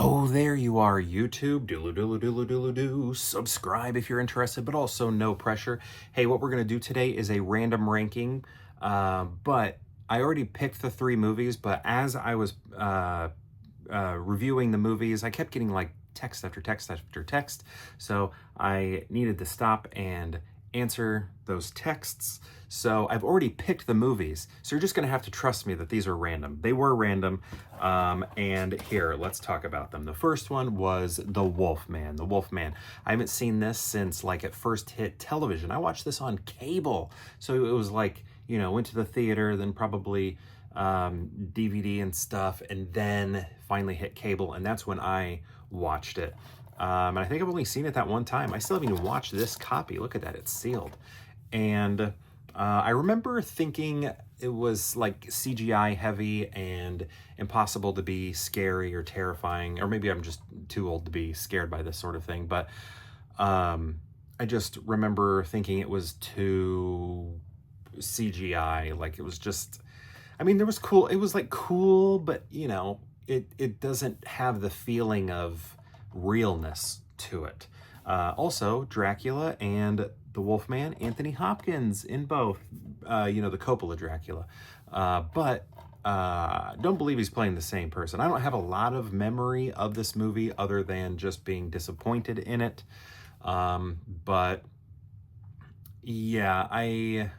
Oh, there you are, YouTube. Doodle doodle doodle doodle doo. Subscribe if you're interested, but also no pressure. Hey, what we're gonna do today is a random ranking, but I already picked the three movies. But as I was reviewing the movies, I kept getting like text after text after text, so I needed to stop and answer those texts. So I've already picked the movies, so you're just gonna have to trust me that these are random. They were random, and here, let's talk about them. The first one was The Wolfman. The Wolfman. I haven't seen this since like it first hit television. I watched this on cable, so it was like, you know, went to the theater, then probably DVD and stuff, and then finally hit cable, and that's when I watched it. And I think I've only seen it that one time. I still haven't even watched this copy. Look at that, it's sealed. And I remember thinking it was like CGI heavy and impossible to be scary or terrifying, or maybe I'm just too old to be scared by this sort of thing. But I just remember thinking it was too CGI. Like it was just, I mean, there was cool. It was like cool, but you know, it doesn't have the feeling of realness to it. Also, Dracula and the Wolfman, Anthony Hopkins in both. You know, the Coppola Dracula. But don't believe he's playing the same person. I don't have a lot of memory of this movie other than just being disappointed in it. But yeah, I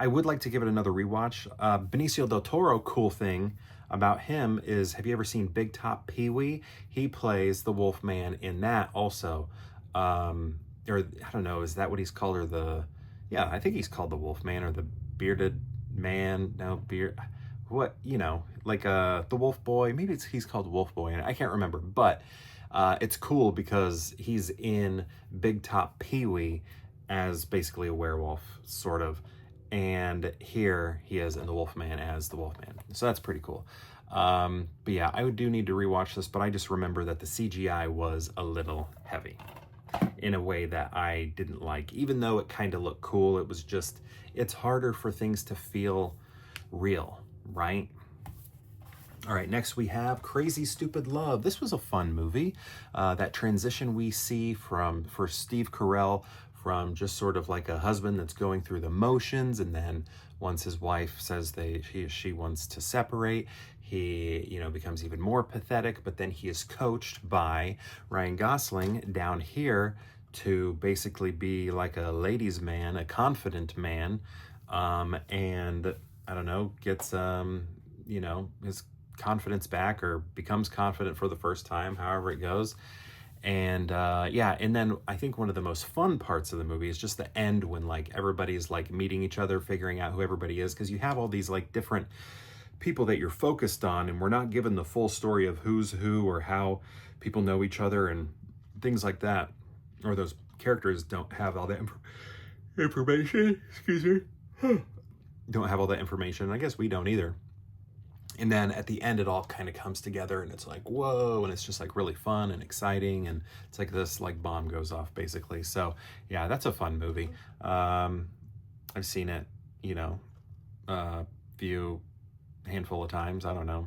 would like to give it another rewatch. Benicio del Toro, cool thing about him is, have you ever seen Big Top Pee-wee? He plays the Wolfman in that also. Or I don't know, is that what he's called? Or the, yeah, I think he's called the Wolfman or the Bearded Man. No, beard, what, you know, like the Wolf Boy. Maybe he's called Wolf Boy, and I can't remember. But it's cool because he's in Big Top Pee-wee as basically a werewolf, sort of. And here he is in The Wolfman as the Wolfman. So that's pretty cool. But yeah, I do need to rewatch this, but I just remember that the CGI was a little heavy in a way that I didn't like. Even though it kind of looked cool, it was just, it's harder for things to feel real, right? All right, next we have Crazy Stupid Love. This was a fun movie. That transition we see for Steve Carell from just sort of like a husband that's going through the motions, and then once his wife says she wants to separate, he, you know, becomes even more pathetic, but then he is coached by Ryan Gosling down here to basically be like a ladies' man, a confident man, and I don't know, gets you know, his confidence back, or becomes confident for the first time, however it goes. And yeah, and then I think one of the most fun parts of the movie is just the end, when like everybody's like meeting each other, figuring out who everybody is, because you have all these like different people that you're focused on, and we're not given the full story of who's who or how people know each other and things like that, or those characters don't have all that information. Excuse me. Don't have all that information. I guess we don't either. And then at the end, it all kind of comes together, and it's like, whoa, and it's just like really fun and exciting, and it's like this like bomb goes off basically. So yeah, that's a fun movie. I've seen it, you know, handful of times. I don't know,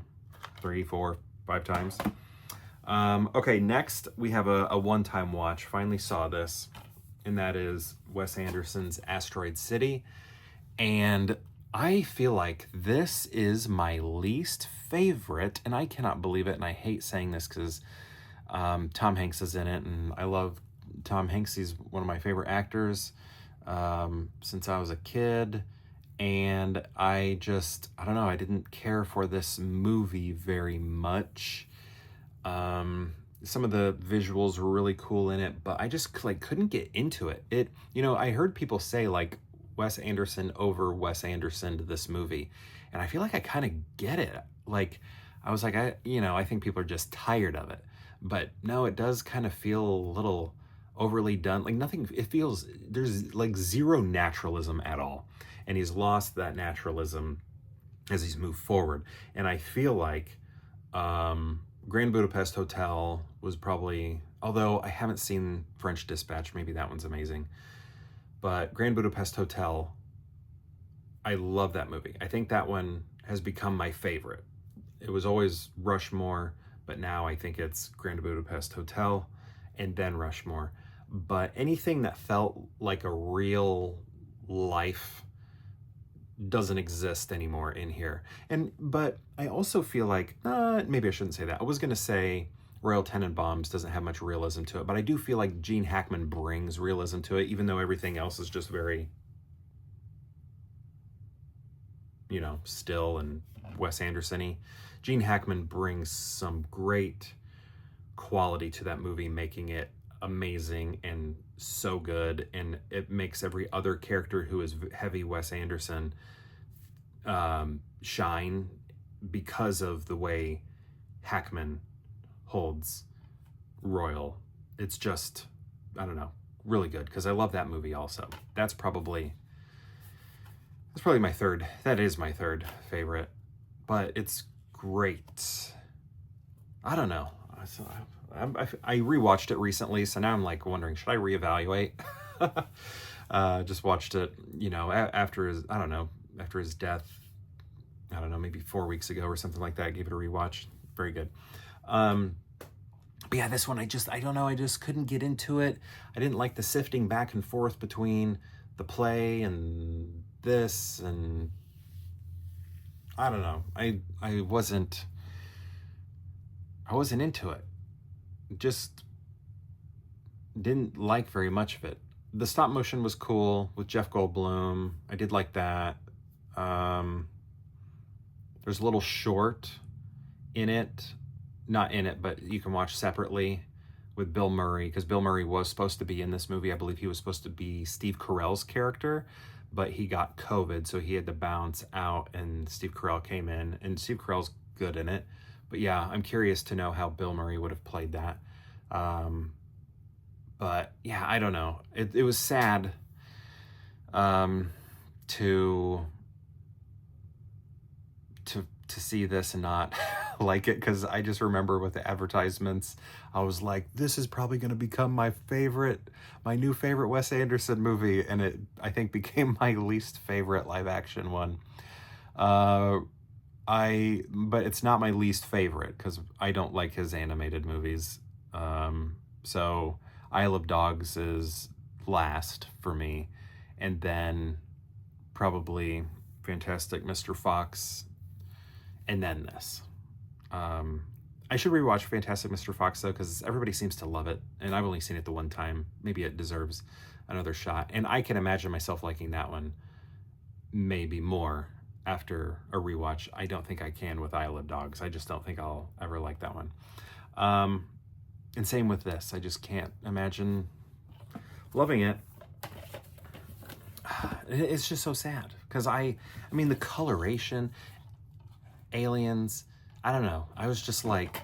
3, 4, 5 times. Okay, next we have a one-time watch. Finally saw this, and that is Wes Anderson's Asteroid City. And I feel like this is my least favorite, and I cannot believe it, and I hate saying this because Tom Hanks is in it, and I love Tom Hanks. He's one of my favorite actors since I was a kid, and I don't know, I didn't care for this movie very much. Some of the visuals were really cool in it, but I just like couldn't get into it. You know, I heard people say like Wes Anderson over Wes Anderson to this movie, and I feel like I kind of get it. Like I was like, I think people are just tired of it, but no, it does kind of feel a little overly done. Like nothing, it feels, there's like zero naturalism at all, and he's lost that naturalism as he's moved forward. And I feel like Grand Budapest Hotel was probably, although I haven't seen French Dispatch, maybe that one's amazing. But Grand Budapest Hotel, I love that movie. I think that one has become my favorite. It was always Rushmore, but now I think it's Grand Budapest Hotel and then Rushmore. But anything that felt like a real life doesn't exist anymore in here. But I also feel like, maybe I shouldn't say that. I was going to say Royal Tenenbaums doesn't have much realism to it, but I do feel like Gene Hackman brings realism to it, even though everything else is just very, still and Wes Anderson-y. Gene Hackman brings some great quality to that movie, making it amazing and so good, and it makes every other character who is heavy Wes Anderson shine because of the way Hackman holds Royal. It's just, I don't know, really good, because I love that movie also. That's probably my third. That is my third favorite, but it's great. I don't know. I rewatched it recently, so now I'm like wondering, should I reevaluate? Just watched it, after his, after his death. I don't know, maybe 4 weeks ago or something like that. I gave it a rewatch. Very good. But yeah, this one, I don't know. I just couldn't get into it. I didn't like the sifting back and forth between the play and this, and I don't know. I wasn't into it. Just didn't like very much of it. The stop motion was cool with Jeff Goldblum. I did like that. There's a little short in it. Not in it, but you can watch separately with Bill Murray, because Bill Murray was supposed to be in this movie. I believe he was supposed to be Steve Carell's character, but he got COVID, so he had to bounce out, and Steve Carell came in, and Steve Carell's good in it. But yeah, I'm curious to know how Bill Murray would have played that. But yeah, I don't know. It was sad to see this and not like it, because I just remember with the advertisements, I was like, this is probably going to become my new favorite Wes Anderson movie, and it, I think, became my least favorite live action one. But it's not my least favorite, because I don't like his animated movies. So Isle of Dogs is last for me, and then probably Fantastic Mr. Fox, and then this. I should rewatch Fantastic Mr. Fox, though, because everybody seems to love it, and I've only seen it the one time. Maybe it deserves another shot, and I can imagine myself liking that one maybe more after a rewatch. I don't think I can with Isle of Dogs. I just don't think I'll ever like that one. And same with this. I just can't imagine loving it. It's just so sad, because I mean, the coloration, aliens, I don't know. I was just like,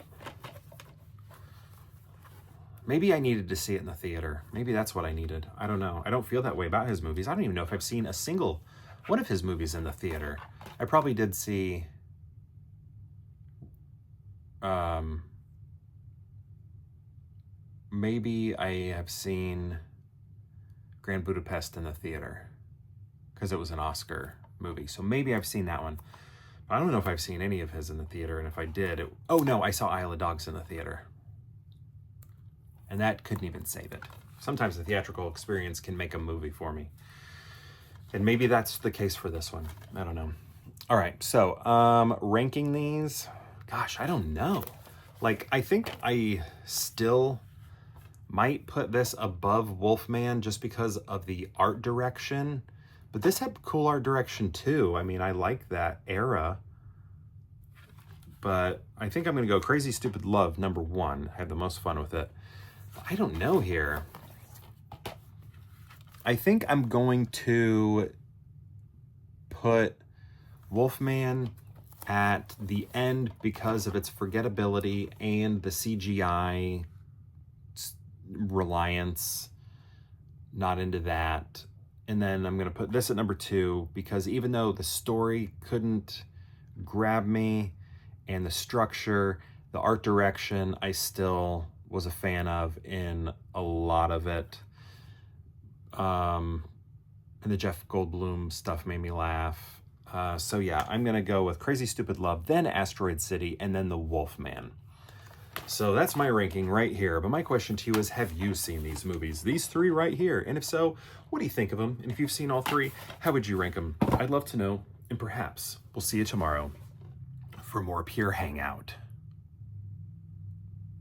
maybe I needed to see it in the theater. Maybe that's what I needed. I don't know. I don't feel that way about his movies. I don't even know if I've seen a single one of his movies in the theater. I probably did see maybe I have seen Grand Budapest in the theater, because it was an Oscar movie. So maybe I've seen that one. But I don't know if I've seen any of his in the theater, and if I did, oh no, I saw Isle of Dogs in the theater. And that couldn't even save it. Sometimes the theatrical experience can make a movie for me. And maybe that's the case for this one. I don't know. All right, so ranking these, gosh, I don't know. Like, I think I still might put this above Wolfman just because of the art direction. But this had cool art direction too. I mean, I like that era. But I think I'm going to go Crazy Stupid Love, number 1. I had the most fun with it. But I don't know here. I think I'm going to put Wolfman at the end because of its forgettability and the CGI reliance. Not into that. And then I'm going to put this at number 2 because even though the story couldn't grab me and the structure, the art direction, I still was a fan of in a lot of it. And the Jeff Goldblum stuff made me laugh. So yeah, I'm going to go with Crazy Stupid Love, then Asteroid City, and then The Wolfman. So that's my ranking right here. But my question to you is, have you seen these movies? These three right here. And if so, what do you think of them? And if you've seen all three, how would you rank them? I'd love to know. And perhaps we'll see you tomorrow for more Pure Hangout.